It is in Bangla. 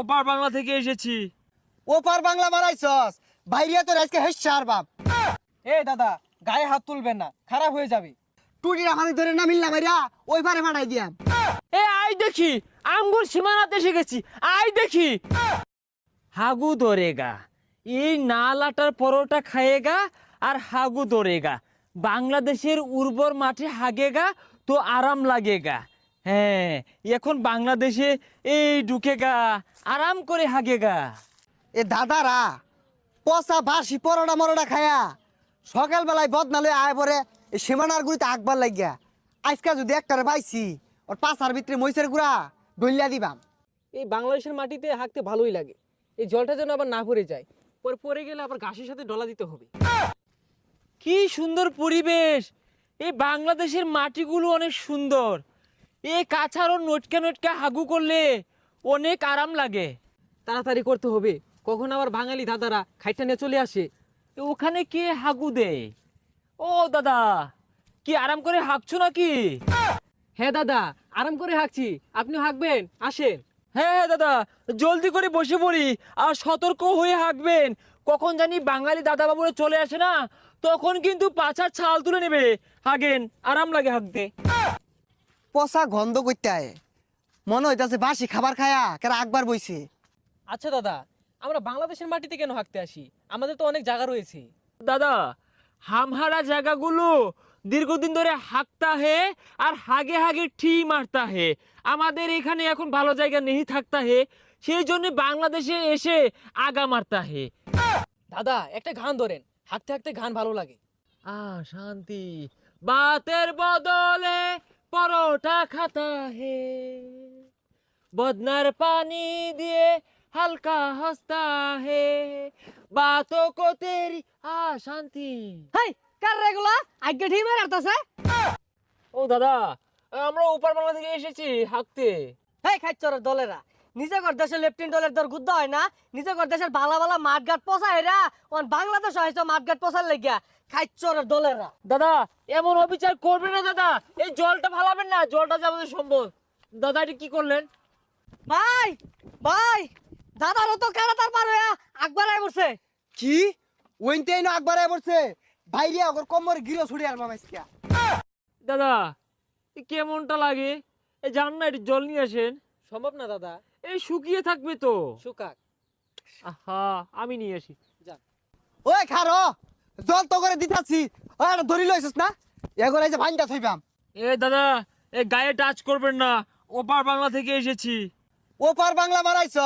ওপার বাংলা থেকে এসেছি। ওপার বাংলা মারাইছস, বাইরিয়া তোর আজকে হেসার বাপ। এ দাদা, গায়ে হাত তুলবেন না, খারাপ হয়ে যাবে। টুটির আমাদের ধরে না মিললা মাইরা ওই পারে মারাই দিয়াম। এ আই দেখি আঙ্গুর সীমানাতে এসে গেছি। আই দেখি হাগু ধরেগা, এই নালাটার পরোটা খায়েগা আর হাগু ধরেগা। বাংলাদেশের উর্বর মাঠে হাগেগা তো আরাম লাগেগা। হ্যাঁ, এখন বাংলাদেশে এই ঢুকেগা, আরাম করে হাগেগা। এ দাদারা পচা বাসি পরোটা মরোটা খায়া সকালবেলায় বদনালে আয় পরে এই সীমানার গুড়িতে আকবার লাগিয়া। আজকা যদি একটারে পাইছি ওর পাশার ভিতরে মহিষের গুড়া ডলিয়া দিবাম। এই বাংলাদেশের মাটিতে হাঁকতে ভালোই লাগে। এই জলটা যেন আবার না পড়ে যায়, পরে পড়ে গেলে আবার ঘাসের সাথে ডলা দিতে হবে। কি সুন্দর পরিবেশ! এই বাংলাদেশের মাটিগুলো অনেক সুন্দর। এই কাছাড়ও নটকা নটকা হাগু করলে অনেক আরাম লাগে। তাড়াতাড়ি করতে হবে, কখন আবার বাঙালি দাদারা খাইটা নিয়ে চলে আসে। ওখানে কে হাগু দেয়? ও দাদা, কি আরাম করে হাঁকছো নাকি? হ্যাঁ দাদা, আরাম করে হাঁকছি, আপনিও হাঁকবেন, আসেন। হ্যাঁ হ্যাঁ দাদা, জলদি করে বসে পড়ি আর সতর্ক হয়ে হাঁকবেন। কখন জানি বাঙালি দাদা বাবুরা চলে আসে না, তখন কিন্তু পাছার ছাল তুলে নেবে। হাগেন, আরাম লাগে হাঁকতে। পচা গন্ধ করতে আয়, মনে হইতাছে বাসি খাবার খায়া কেন আকবার বইছে। আচ্ছা দাদা, আমরা বাংলাদেশের মাটিতে কেন হাঁকতে আসি? আমাদের তো অনেক জায়গা রয়েছে। দাদা, হামহারা জায়গাগুলো দীর্ঘদিন ধরে হাঁকতা হে আর হাগে হাগে ঠি মারতা হে। আমাদের এখানে এখন ভালো জায়গা নেই থাকতা হে, সেই জন্য বাংলাদেশে এসে আগা মারতা হে। দাদা, একটা গান ধরেন, হাঁকতে হাঁকতে গান ভালো লাগে। শান্তি বাতের বদলে পরোটা খাতা হে, বদনার পানি দিয়ে হালকা হস্তা হে, বাতো কো তেরি শান্তি। হাই, কার রেগুলা আগে ঠিক মেরে আসতেছে। ও দাদা, আমরা ওপার বাংলা থেকে এসেছি হাঁকতে। হেই খাইচরের দলেরা, নিজে কর দেশের লেফটেন্ট দলের দর গুদ্ধ হয় না, নিজে কর দেশের বালা বালা মাঠঘাট পচা এরা ওন বাংলাদেশ হয়েছে মাঠঘাট পচার লাগিয়া। খাইচরের দলেরা দাদা, এমন অবিচার করবেন না দাদা। এই জলটা ফালাবেন না, জলটা যে আমাদের সম্পদ। দাদা, এটা কি করলেন? ভাই ভাই, দাদারও তো কারাতার পার হইয়া আকবার আই বসে। কি ওইনতে না আকবার আয় পড়ছে, বাইরিয়া ওর কোমরে গিরো ছুড়ে আর মামাইছিয়া। দাদা, এ কেমনটা লাগে? এই যান না, একটু জল নিয়ে আসেন। সম্ভব না দাদা, এই শুকিয়ে থাকবে তো। সুকাক। আহা, আমি নিয়ে আসি। ওই খারো, জল তো করে দিতাছি, ওই একটা ধরি লইছিস না, এগোর এই যে ভাইনটা থইবাম। এ দাদা, এ গায়ে টাচ করবেন না, ওপার বাংলা থেকে এসেছি। ওপার বাংলা মারাইছ।